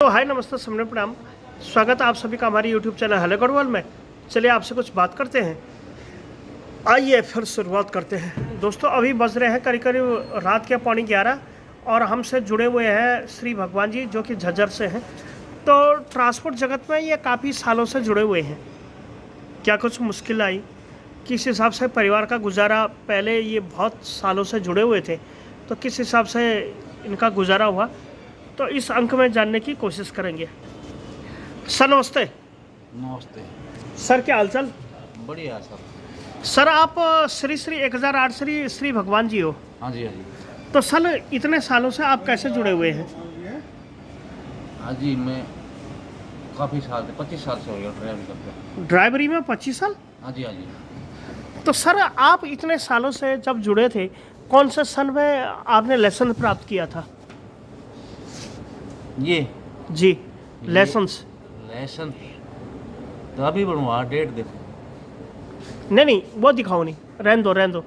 तो हाय नमस्ते सबने प्रणाम। स्वागत है आप सभी का हमारे यूट्यूब चैनल हेलो गढ़वाल में। चलिए आपसे कुछ बात करते हैं। आइए फिर शुरुआत करते हैं। दोस्तों अभी बज रहे हैं करीब करीब रात के 11:15 और हमसे जुड़े हुए हैं श्री भगवान जी जो कि झज्जर से हैं। तो ट्रांसपोर्ट जगत में ये काफ़ी सालों से जुड़े हुए हैं। क्या कुछ मुश्किल आई, किस हिसाब से परिवार का गुजारा, पहले ये बहुत सालों से जुड़े हुए थे तो किस हिसाब से इनका गुजारा हुआ, तो इस अंक में जानने की कोशिश करेंगे। सर नमस्ते। नमस्ते। सर क्या हालचाल? बढ़िया सर। सर आप श्री श्री 1008 श्री भगवान जी हो? हाँ जी, हाँ जी। तो सर इतने सालों से आप कैसे जुड़े हुए हैं? हाँ जी, मैं काफ़ी साल से 25 साल से हो गया ड्राइविंग करते। ड्राइवरी में 25 साल? हाँ जी, हाँ जी। तो सर आप इतने सालों से जब जुड़े थे, कौन से सन में आपने लाइसेंस प्राप्त किया था? ये जी लाइसेंस। लाइसेंस तो अभी बनवा, डेट देखो। नहीं वो दिखाओ नहीं, रहने दो।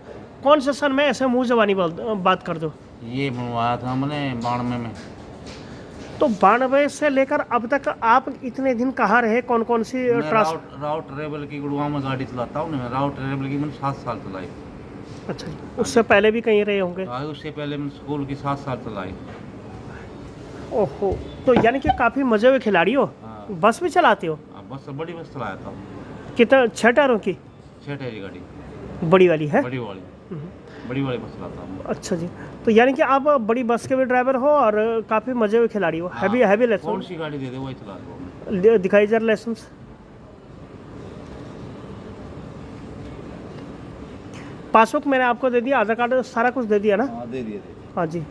कौन से सन में? ऐसे मुंह जबानी बात कर दो। ये बनवाया था मैंने 92 में। तो 92 से लेकर अब तक आप इतने दिन कहाँ रहे? कौन कौन सी मैं राउट रेबल की गुड़गांव में गाड़ी चलाता हूँ ना। राउट रेबल की मैंने 7 साल चलाई। अच्छा जी, उससे पहले भी कहीं रहे होंगे? हाँ, उससे पहले मैंने स्कूल की 7 साल चलाई। ओहो, तो यानी कि काफ़ी मजे हुए खिलाड़ी हो। हाँ। बस भी चलाते हो? हाँ, बस बड़ी बस चलाया था। कितना? 6 टायरों की? 6 टायर की गाड़ी। बड़ी वाली है? बड़ी वाली बस चलाता हूँ। अच्छा जी, तो यानी कि आप बड़ी बस के भी ड्राइवर हो और काफ़ी मजे हुए खिलाड़ी हो। हाँ। हैवी कौन लाइसेंस सी गाड़ी दे दे वही चला दो। दिखाई जरा लाइसेंस। पासबुक मैंने आपको दे दिया, आधार कार्ड सारा कुछ दे दिया ना? हाँ, दे दिए। हाँ जी।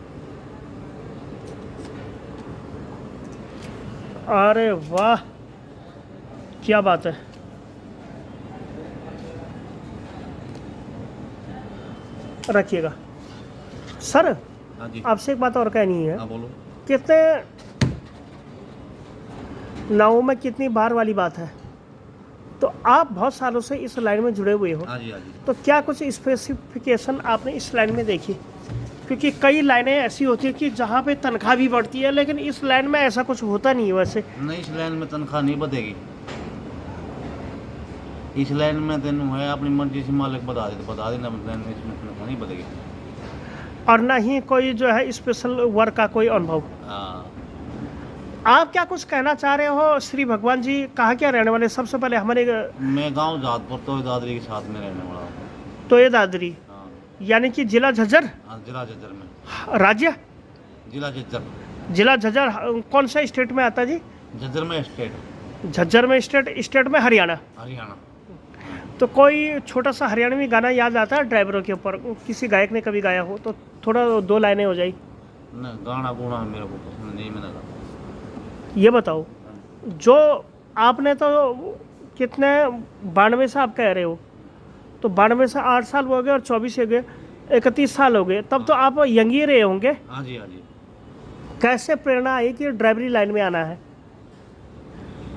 अरे वाह, क्या बात है। रखिएगा सर। हाँ जी। आपसे एक बात और कहनी है। हाँ बोलो। कितने नावों में कितनी बार वाली बात है। तो आप बहुत सालों से इस लाइन में जुड़े हुए हो। हाँ जी, हाँ जी। तो क्या कुछ स्पेसिफिकेशन आपने इस लाइन में देखी? क्योंकि कई लाइनें ऐसी होती है कि जहाँ पे तनख्वाह भी बढ़ती है, लेकिन इस लाइन में ऐसा कुछ होता नहीं है वैसे। नहीं, इस लाइन में तनख्वाह नहीं बढ़ेगी। इस लाइन में तेन है अपनी मर्जी से मालिक बता देना, मतलब इसमें तनख्वाह नहीं बढ़ेगी। और ना ही कोई जो है स्पेशल वर्क का कोई अनुभव। हाँ। आप क्या कुछ कहना चाह रहे हो? श्री भगवान जी कहाँ क्या रहने वाले? सबसे पहले हमारे मैं गांव जातपुर तो दादरी के साथ में रहने वाला हूँ। तो ये दादरी हाँ। यानी कि जिला झज्जर? हाँ, जिला झज्जर में। राज्य? जिला झज्जर। जिला झज्जर कौन सा स्टेट में आता जी? झज्जर में स्टेट। झज्जर में स्टेट में हरियाणा। हरियाणा। तो कोई छोटा सा हरियाणवी गाना याद आता है ड्राइवरों के ऊपर? किसी गायक ने कभी गाया हो तो थोड़ा 2 लाइनें हो जाए। न गाना गुना मेरे को पसंद नहीं, मैंने कहा। ये बताओ, जो आपने तो कितने 92 से आप कह रहे हो, तो 92 से 8 साल हो गए और 24 हो गए, 31 साल हो गए, तब तो आप यंग ही रहे होंगे। हाँ जी, हाँ जी। कैसे प्रेरणा आई कि ड्राइवरी लाइन में आना है?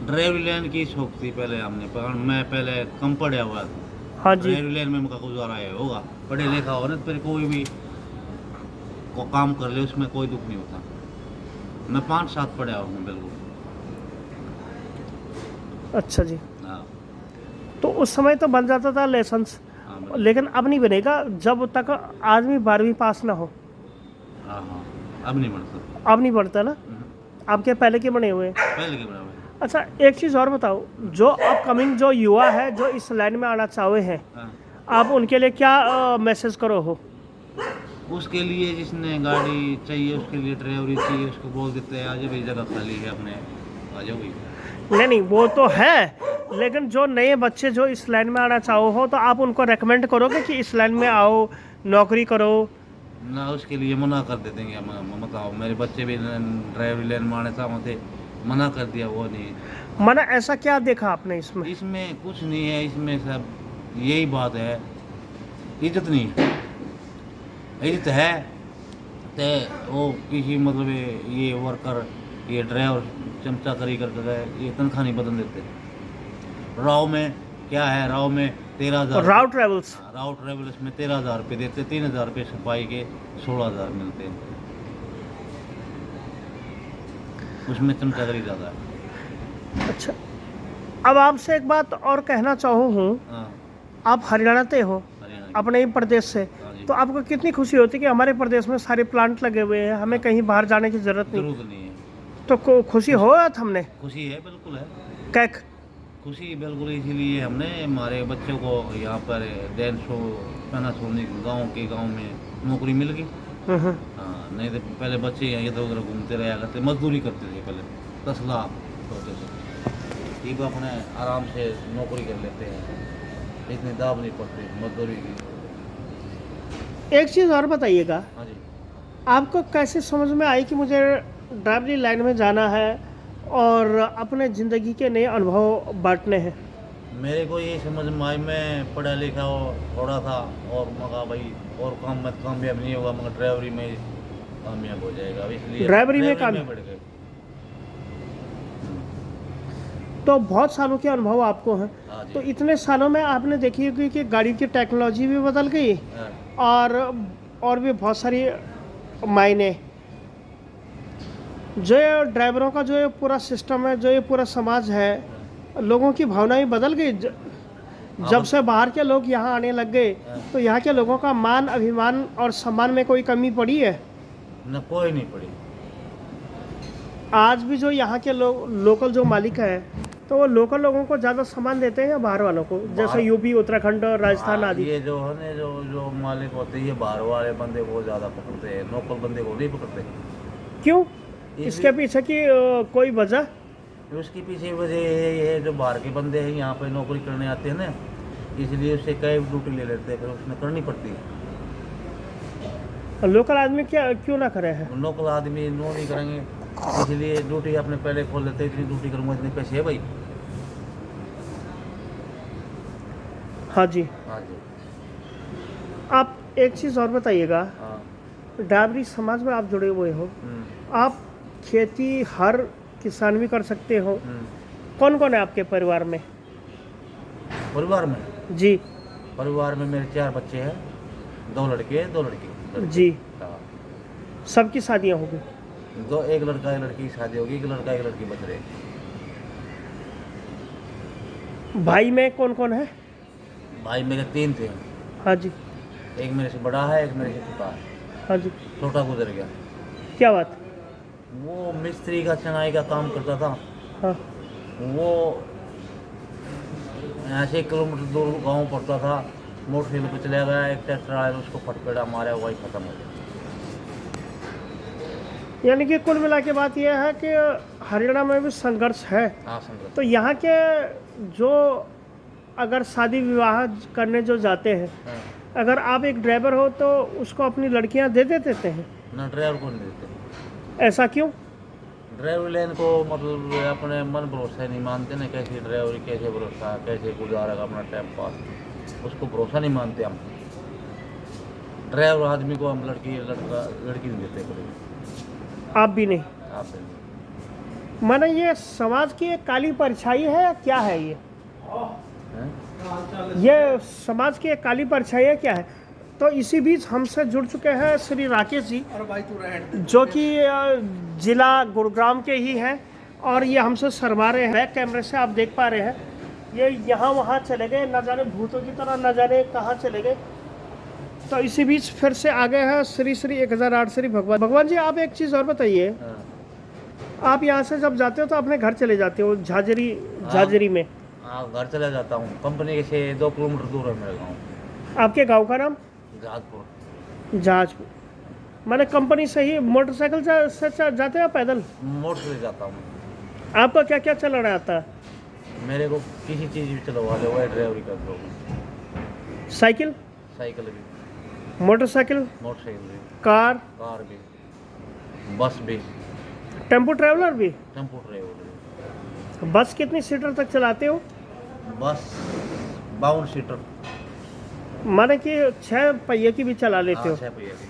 ड्राइवरी लाइन की शौक थी पहले हमने, पर मैं पहले कम पढ़ा हुआ था। हाँ जी। ड्राइवरी लाइन में उनका गुजारा है होगा। पढ़े लिखा हो ना, फिर कोई भी को काम कर ले उसमें कोई दुख नहीं होता। मैं 5-7 पढ़ा हूँ बिल्कुल। अच्छा जी, हाँ। तो उस समय तो बन जाता था लाइसेंस, हाँ, लेकिन अब नहीं बनेगा जब तक आदमी 12वीं पास ना हो। हाँ, हाँ, अब नहीं बन सकता। अब नहीं बनता ना? आपके पहले के बने हुए हैं। पहले के बराबर। अच्छा एक चीज़ और बताओ, जो अपकमिंग जो युवा है जो इस लाइन में आना चाहे हैं, हाँ। आप उनके लिए क्या मैसेज करो हो? उसके लिए जिसने गाड़ी चाहिए उसके लिए ड्राइवरी चाहिए, उसको बोल देते हैं आज भाई जगह खाली है, अपने आ जाओ भाई। नहीं वो तो है, लेकिन जो नए बच्चे जो इस लाइन में आना चाहो हो तो आप उनको रेकमेंड करोगे कि इस लाइन में आओ, नौकरी करो? ना, उसके लिए मना कर देते हैं। बताओ, मेरे बच्चे भी ड्राइवरी लाइन में आने चाहते, मना कर दिया, वो नहीं। मना ऐसा क्या देखा आपने इसमें? इसमें कुछ नहीं है, इसमें सब यही बात है, इज्जत नहीं है। इज्जत है तो वो किसी मतलब ये वर्कर, ये ड्राइवर चमचा करी करके ये तनख्वाह नहीं बदल देते। राव में क्या है, राव में 13,000। राउट ट्रेवल्स? राउट ट्रेवल्स में 13,000 रुपये देते, 3,000 रुपये सफाई के 16,000 मिलते हैं। उसमें चमचादरी ज़्यादा है। अच्छा, अब आपसे एक बात और कहना चाहूँ हूँ, हाँ, आप हरियाणा से हो, हरियाणा की। अपने ही प्रदेश से, हाँ जी। तो आपको कितनी खुशी होती कि हमारे प्रदेश में सारे प्लांट लगे हुए हैं, हमें कहीं बाहर जाने की ज़रूरत नहीं। जरूरत नहीं है। तो खुशी हो हमने खुशी है, बिल्कुल है। कैक खुशी बिल्कुल, इसीलिए हमने हमारे बच्चों को यहाँ पर डेंसो पैनासोनिक गांव में नौकरी मिल गई। हाँ, नहीं तो पहले बच्चे यहाँ इधर उधर घूमते रहा करते, मजदूरी करते थे पहले, 10 लाख होते थे। अब अपने आराम से नौकरी कर लेते हैं, इतनी दाब नहीं पड़ती मजदूरी की। एक चीज़ और बताइएगा, हाँ जी। आपको कैसे समझ में आई कि मुझे ड्राइवरी लाइन में जाना है और अपने ज़िंदगी के नए अनुभव बांटने हैं? मेरे को ये समझ में आई, मैं पढ़ा लिखा हो थोड़ा था और मगा भाई और काम में कामयाब नहीं होगा, मगर ड्राइवरी में कामयाब हो जाएगा, इसलिए ड्राइवरी में बढ़ गए। तो बहुत सालों के अनुभव आपको हैं, हाँ जी। तो इतने सालों में आपने देखी होगी कि गाड़ी की टेक्नोलॉजी भी बदल गई हाँ। और भी बहुत सारी मायने, जो ये ड्राइवरों का जो ये पूरा सिस्टम है, जो ये पूरा समाज है, लोगों की भावनाएं बदल गई। जब से बाहर के लोग यहाँ आने लग गए, तो यहाँ के लोगों का मान अभिमान और सम्मान में कोई कमी पड़ी है? न, कोई नहीं पड़ी। आज भी जो यहाँ के लोग लोकल जो मालिक हैं, तो वो लोकल लोगों को ज़्यादा सम्मान देते हैं या बाहर वालों को, जैसे यूपी, उत्तराखंड और राजस्थान आदि? ये जो है ना, जो मालिक होते हैं, ये बाहर वाले बंदे को ज़्यादा पकड़ते हैं, लोकल बंदे को नहीं पकड़ते। क्यों? इसके पीछे की कोई वजह? उसके पीछे वजह ये है, जो बाहर के बंदे हैं यहाँ पे नौकरी करने आते हैं ना, इसलिए उससे कई ड्यूटी ले लेते हैं, फिर उसमें करनी पड़ती है। लोकल आदमी क्या क्यों ना करे हैं? लोकल आदमी नो नहीं करेंगे, इसलिए ड्यूटी अपने पहले खोल लेते हैं, इतनी ड्यूटी करूँगा इतने पैसे है भाई। हाँ जी। हाँ जी। आप एक चीज़ और बताइएगा, हाँ। ड्राइवरी समाज में आप जुड़े हुए हो, आप खेती हर किसान भी कर सकते हो। कौन कौन है आपके परिवार में? परिवार में जी परिवार में मेरे 4 बच्चे हैं, 2 लड़के 2 लड़की। जी। हाँ। सबकी शादियां होगी? एक लड़का एक लड़की की शादी होगी, एक लड़का एक लड़की बच रहे। भाई में कौन कौन है? भाई मेरे 3 थे। हाँ जी। एक मेरे से बड़ा है, एक मेरे से छोटा है। हाँ जी। छोटा गुजर गया। क्या बात? वो मिस्त्री का चनाई का काम करता था। हाँ। वो ऐसे 1 किलोमीटर दूर गांव पड़ता था, मोटरसाइकिल पे चला गया, एक ट्रैक्टर आया, उसको फटपेड़ा मारा, वही खत्म हो गया। यानी कि कुल मिला के बात यह है कि हरियाणा में भी संघर्ष है। हाँ, संघर्ष। तो यहाँ के जो अगर शादी विवाह करने जो जाते हैं, हाँ। अगर आप एक ड्राइवर हो तो उसको अपनी लड़कियाँ दे देते हैं? ना, ड्राइवर को नहीं देते। ऐसा क्यों? ड्राइवर लाइन को मतलब अपने मन भरोसा नहीं मानते ना, कैसे ड्राइवर कैसे भरोसा, कैसे गुजारेगा अपना टाइम पास, उसको भरोसा नहीं मानते हम। ड्राइवर आदमी को हम लड़की नहीं देते कभी। आप भी नहीं? आप नहीं। माने ये समाज की एक काली परछाई है या क्या है ये? हैं? ये समाज की एक काली परछाई है क्या है? तो इसी बीच हमसे जुड़ चुके हैं श्री राकेश जी, जो कि जिला गुरुग्राम के ही हैं, और ये हमसे शर्मा रहे हैं। बैक कैमरे से आप देख पा रहे हैं, ये यहाँ वहाँ चले गए, न जाने भूतों की तरह, न जाने कहाँ चले गए। तो इसी बीच फिर से आ गए हैं श्री 1008 श्री भगवान जी। आप एक चीज़ और बताइए, हाँ। आप यहाँ से जब जाते हो तो अपने घर चले जाते हो झाजरी में? हाँ, घर चला जाता हूँ, कंपनी से 2 किलोमीटर दूर है मेरा गाँव। आपके गांव का नाम? जहाजपुर। जहाजपुर। मैंने कंपनी से ही मोटरसाइकिल से जाते हैं पैदल? मोटर से जाता हूँ। आपका क्या क्या चलाना आता है? मेरे को किसी चीज़ भी चलवा दो, वही ड्राइवरी कर दो। साइकिल? साइकिल भी, मोटरसाइकिल? मोटरसाइकिल भी, कार भी, बस भी, टेम्पो ट्रैवलर भी? टेम्पो ड्राइवर भी। बस कितनी सीटर तक चलाते हो? बस 52 सीटर। माने कि 6 पहिए की भी चला लेते हो? 6 पहिए की।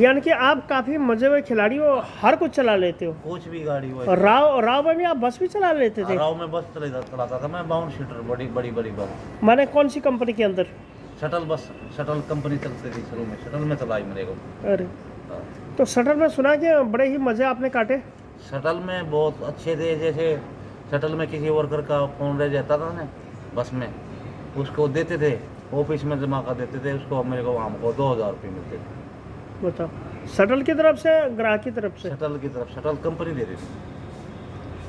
यानी कि आप काफ़ी मजे में खिलाड़ी हो, हर कुछ चला लेते हो? कुछ भी गाड़ी हो। राव में भी आप बस भी चला लेते थे? राव में बस चलाता था मैं, 52 सीटर, बड़ी बस। माने कौन सी कंपनी के अंदर? शटल बस, शटल कंपनी चलती थी शुरू में, शटल में चलाई मेरे को। अरे हाँ। तो शटल में सुना कि बड़े ही मज़े आपने काटे। शटल में बहुत अच्छे थे, जैसे शटल में किसी वर्कर का फ़ोन रह जाता था ना बस में, उसको देते थे, ऑफिस में जमा कर देते थे उसको, मेरे को हमको 2000 रुपये मिलते थे। बताओ, शटल की तरफ से ग्राहक की तरफ से? शटल की तरफ, शटल कंपनी देती थी।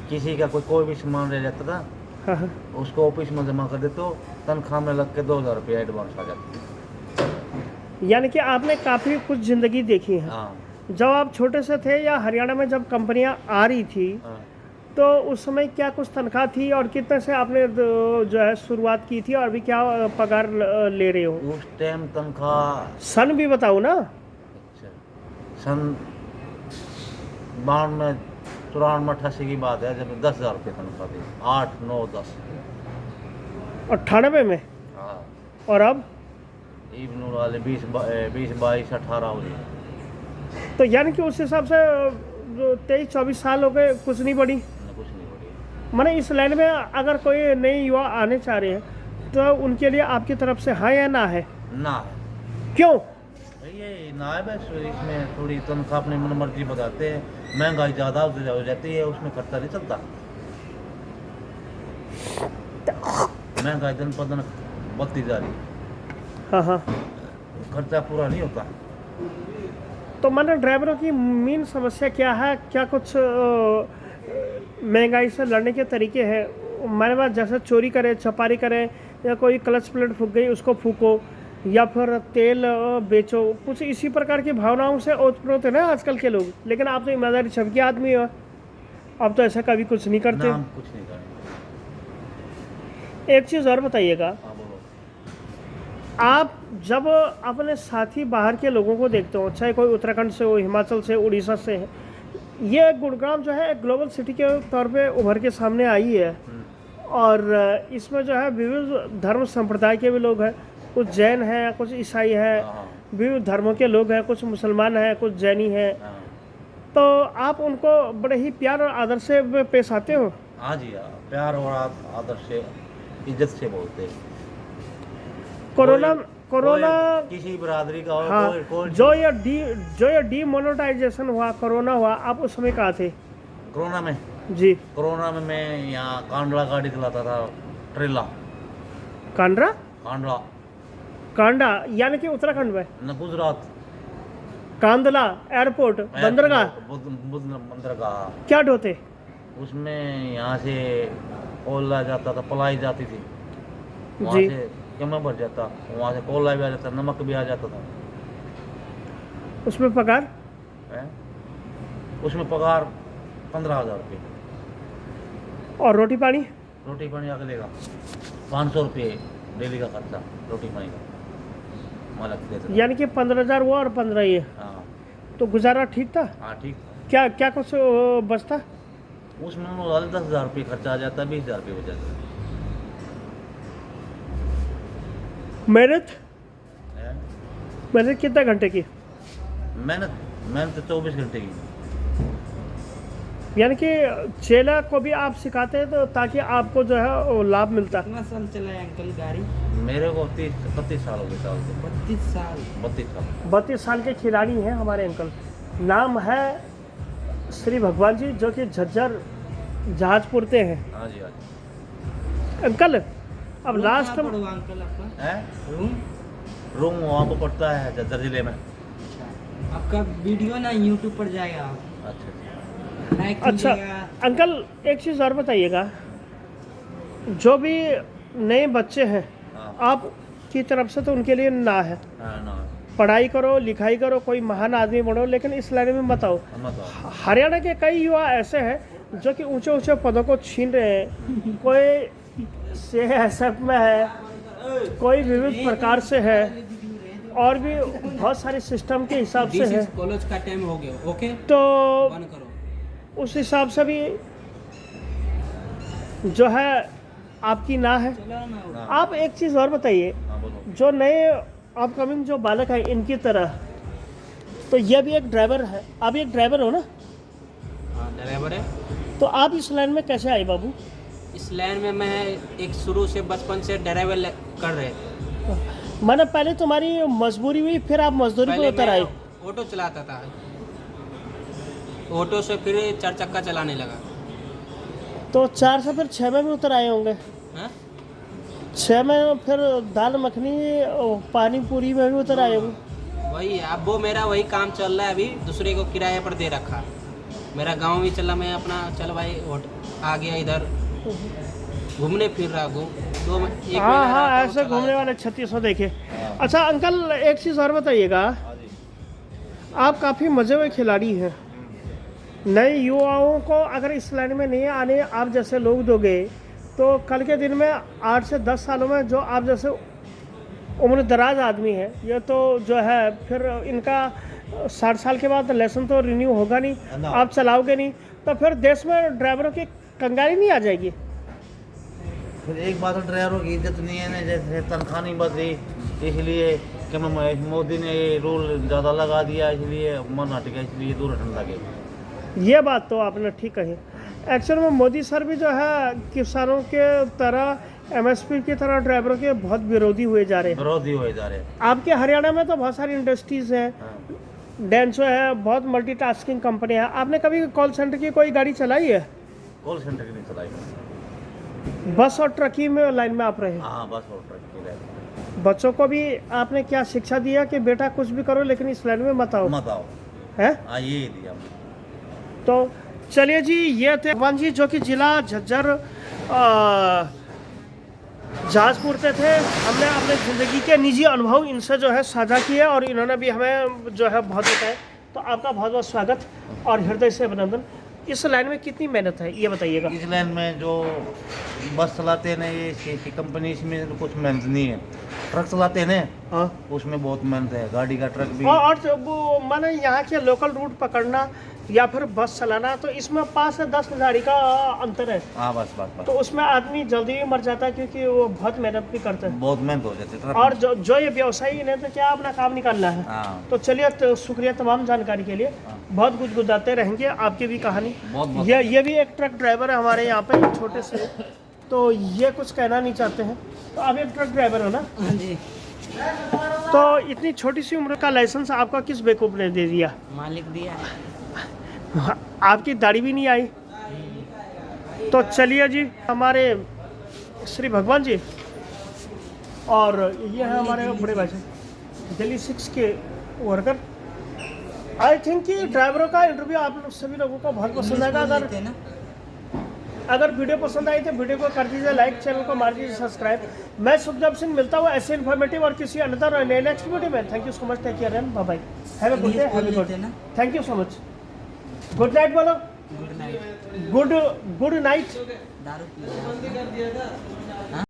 किसी का कोई भी सामान रह जाता था, हाँ हाँ। उसको ऑफिस में जमा कर देते हो, तनख्वाह में लग के 2000 रुपये एडवांस आ जाती। यानी कि आपने काफ़ी कुछ ज़िंदगी देखी है। हाँ जब आप छोटे से थे या हरियाणा में जब कंपनियां आ रही थी, हाँ। तो उस समय क्या कुछ तनख्वाह थी और कितने से आपने जो है शुरुआत की थी, और अभी क्या पगार ले रहे हो? उस टाइम तनख्वाह, सन भी बताओ ना। अच्छा, सन 92 94 88 की बात है, जब 10,000 रुपये तनख्वाह थी, 8 9 10। 98 में? हाँ, और अब? इब्नुल वाले 20 22 18 हो गई। तो यानी कि उस हिसाब से जो 23-24 साल हो गए, कुछ नहीं बढ़ी। कुछ नहीं हो रही। माने इस लाइन में अगर कोई नए युवा आने चाह रहे हैं, तो उनके लिए आपकी तरफ से हाँ या ना है? ना है। क्यों? ये ना है बस, इसमें थोड़ी तनख्वाह अपनी मन मर्जी बताते हैं, महंगाई ज़्यादा हो जाती है, उसमें खर्चा नहीं चलता। महंगाई दिन पर दिन बढ़ती जा रही है, हाँ हाँ। खर्चा पूरा नहीं होता। तो मैंने ड्राइवरों की मेन समस्या क्या है? क्या कुछ महंगाई से लड़ने के तरीके हैं? मेरे पास जैसे चोरी करे, छपारी करे, या कोई क्लच प्लेट फूक गई उसको फूको, या फिर तेल बेचो, कुछ इसी प्रकार की भावनाओं से ओतप्रोत है ना आजकल के लोग। लेकिन आप तो ईमानदारी छप के आदमी हो, आप तो ऐसा कभी कुछ नहीं करते। ना, हम कुछ नहीं करेंगे। एक चीज़ और बताइएगा, हाँ बोलो। आप जब अपने साथी बाहर के लोगों को देखते हो, चाहे कोई उत्तराखंड से हो, हिमाचल से, उड़ीसा से है, ये गुड़गांव जो है एक ग्लोबल सिटी के तौर पे उभर के सामने आई है, और इसमें जो है विविध धर्म संप्रदाय के भी लोग हैं, कुछ जैन हैं, कुछ ईसाई हैं, हाँ विविध धर्मों के लोग हैं, कुछ मुसलमान हैं, कुछ जैनी हैं। हाँ। तो आप उनको बड़े ही प्यार और आदर से पेश आते हो? हाँ जी हाँ, प्यार और आदर से, इज्जत से बोलते हैं। कोरोना कोई किसी बिरादरी का हो, हाँ, कोई जो ये डीमोनेटाइजेशन हुआ, कोरोना हुआ, आप उस समय कहाँ थे? कोरोना में, जी। कोरोना में मैं यहाँ कांडला गाड़ी चलाता था, ट्रेला। कांडरा? कांडला कांडा यानी कि उत्तराखंड में? न, गुजरात। कांदला एयरपोर्ट, बंदरगाह? बंदरगाह। क्या ढोते? उसमें यहाँ से कोयला जाता था, पलाई जाती थी, वहाँ जी। से जमा भर जाता, वहाँ से कोयला भी आ जाता, नमक भी आ जाता था। उसमें पगार? है? उसमें पगार 15,000 रुपये। और रोटी पानी? रोटी पानी आके देगा 500 रुपये डेली का खर्चा, रोटी पानी का मालक देता था। यानी कि 15,000 हुआ और 15 ये, हाँ तो गुजारा ठीक था? हाँ ठीक। क्या क्या कुछ बचता? उसमें 10,000 रुपये खर्चा आ जाता, 20,000 रुपये बच जाता मेहनत? है। मेहनत कितने घंटे की? मेहनत तो 24 घंटे की। यानी कि चेला को भी आप सिखाते हैं तो ताकि आपको जो है वो लाभ मिलता? कितना साल चला है अंकल गाड़ी? मेरे को 32 साल हो गए साल के। 32 साल? 32 साल। 32 साल के खिलाड़ी हैं हमारे अंकल। नाम है श्री भगवान जी, जो कि झज्जर जहाजपुर के हैं। हाँ जी हाँ जी। अंकल अब रूम लास्ट कहाँ पड़ोगा अंकल आपका? है रूम? रूम वहाँ पर पड़ता है झज्जर जिले में। अच्छा, आपका वीडियो ना यूट्यूब पर जाएगा, अच्छा लाइक अच्छा कीजिएगा। अंकल एक चीज़ और बताइएगा, जो भी नए बच्चे हैं हाँ आप की तरफ से तो उनके लिए ना है, हाँ ना पढ़ाई करो, लिखाई करो, कोई महान आदमी बनो, लेकिन इस लाइन में मत आओ। हरियाणा के कई युवा ऐसे हैं जो कि ऊंचे ऊंचे पदों को छीन रहे हैं। कोई CSF में है, कोई विविध प्रकार से है, और भी बहुत सारे सिस्टम के हिसाब से है। कॉलेज का टाइम हो गया, ओके तो बंद करो। उस हिसाब से भी जो है आपकी ना है। चलो ना। आप एक चीज़ और बताइए, हाँ बोलो। जो नए अपकमिंग जो बालक हैं इनकी तरह, तो ये भी एक ड्राइवर है, आप एक ड्राइवर हो ना? हाँ ड्राइवर है। तो आप इस लाइन में कैसे आए बाबू? इस लाइन में मैं एक शुरू से बचपन से ड्राइवर कर रहे थे। मैंने पहले तुम्हारी मजबूरी हुई, फिर आप मजदूरी पे पहले उतर आए। मैं ऑटो चलाता था, ऑटो से फिर 4 चक्का चलाने लगा। तो 4 से फिर 6 में भी उतर आए होंगे। हाँ? 6 में फिर दाल मखनी और पानी पूरी में भी उतर आए होंगे। वही अब वो मेरा वही काम चल रहा है, अभी दूसरे को किराए पर दे रखा। मेरा गांव भी चला, मैं अपना चल भाई आ गया इधर घूमने फिर रहा हूँ। एक हाँ महीना हाँ, रहा तो ऐसे चला घूमने वाले 3600 देखे। अच्छा अंकल, एक चीज़ और बताइएगा, आप काफ़ी मज़े हुए खिलाड़ी हैं। नए युवाओं को अगर इस लाइन में नहीं आने आप जैसे लोग दोगे तो कल के दिन में 8 से 10 सालों में जो आप जैसे उम्र दराज आदमी है, ये तो जो है फिर इनका 60 साल के बाद लाइसेंस तो रिन्यू होगा नहीं, आप चलाओगे नहीं, तो फिर देश में ड्राइवरों की कंगाली नहीं आ जाएगी। फिर एक बात, ड्राइवरों की इज्जत नहीं है ना, जैसे तनख्वाह नहीं बढ़ी, इसलिए कि मोदी ने ये रूल ज़्यादा लगा दिया, इसलिए मन हट गया, इसलिए दुर्घटना लगे। ये बात तो आपने ठीक कही। एक्चुअल में मोदी सर भी जो है किसानों के तरह एमएसपी की तरह ड्राइवरों के बहुत विरोधी हुए जा रहे हैं। विरोधी हुए जा रहे हैं। आपके हरियाणा में तो बहुत सारी इंडस्ट्रीज हैं, हाँ। डेंसो है, बहुत मल्टीटास्किंग कंपनी है। आपने कभी कॉल सेंटर की कोई गाड़ी चलाई है? कॉल सेंटर की नहीं चलाई। बस और ट्रक ही में लाइन में आप रहे हैं। हाँ, बस और ट्रक की लाइन। बच्चों को भी आपने क्या शिक्षा दिया कि बेटा कुछ भी करो लेकिन इस लाइन में मत आओ, मत आओ, है? हाँ ये दिया। तो चलिए जी, ये थे भगवान जी जो कि जिला झज्जर जहाजपुर से थे। हमने अपने ज़िंदगी के निजी अनुभव इनसे जो है साझा किए और इन्होंने भी हमें जो है बहुत बताया। तो आपका बहुत बहुत स्वागत और हृदय से अभिनंदन। इस लाइन में कितनी मेहनत है ये बताइएगा। इस लाइन में जो बस चलाते हैं ना, ये कंपनी, इसमें कुछ मेहनत नहीं है। ट्रक चलाते हैं ना, हाँ, उसमें बहुत मेहनत है, गाड़ी का ट्रक भी। और वो माने यहाँ के लोकल रूट पकड़ना या फिर बस चलाना, तो इसमें 5 से 10 हज़ारी का अंतर है। हाँ बस बस बस। तो उसमें आदमी जल्दी भी मर जाता है क्योंकि वो बहुत मेहनत भी करते हैं। बहुत मेहनत हो जाती है ट्रक और में। जो ये व्यवसायी इन्हें तो क्या अपना काम निकालना है। हाँ, तो चलिए, तो शुक्रिया तमाम जानकारी के लिए। बहुत गुदगुदाते रहेंगे आपकी भी कहानी। बहुत बहुत। ये भी एक ट्रक ड्राइवर है हमारे यहाँ पे, छोटे से, तो ये कुछ कहना नहीं चाहते हैं। तो आप एक ट्रक ड्राइवर हो ना? हाँ जी। तो इतनी छोटी सी उम्र का लाइसेंस आपका किस बेवकूफ़ ने दे दिया? मालिक दिया है। आपकी दाढ़ी भी नहीं आई। तो चलिए जी, हमारे श्री भगवान जी और ये है हमारे बड़े भाई साहब दिल्ली 6 के वर्कर। आई थिंक कि ड्राइवरों का इंटरव्यू आप लोग सभी लोगों को बहुत पसंद आएगा। अगर वीडियो पसंद आई तो वीडियो को कर दीजिए लाइक, चैनल को मार दीजिए सब्सक्राइब। मैं सुखदेव सिंह मिलता हूँ ऐसे इन्फॉर्मेटिव और किसी अनदर और नेक्स्ट वीडियो में। Thank you so much, take care and bye bye, have a good day, have a good. Thank you so much. Good night बोलो। Good night. Good night. दारू पी लिया।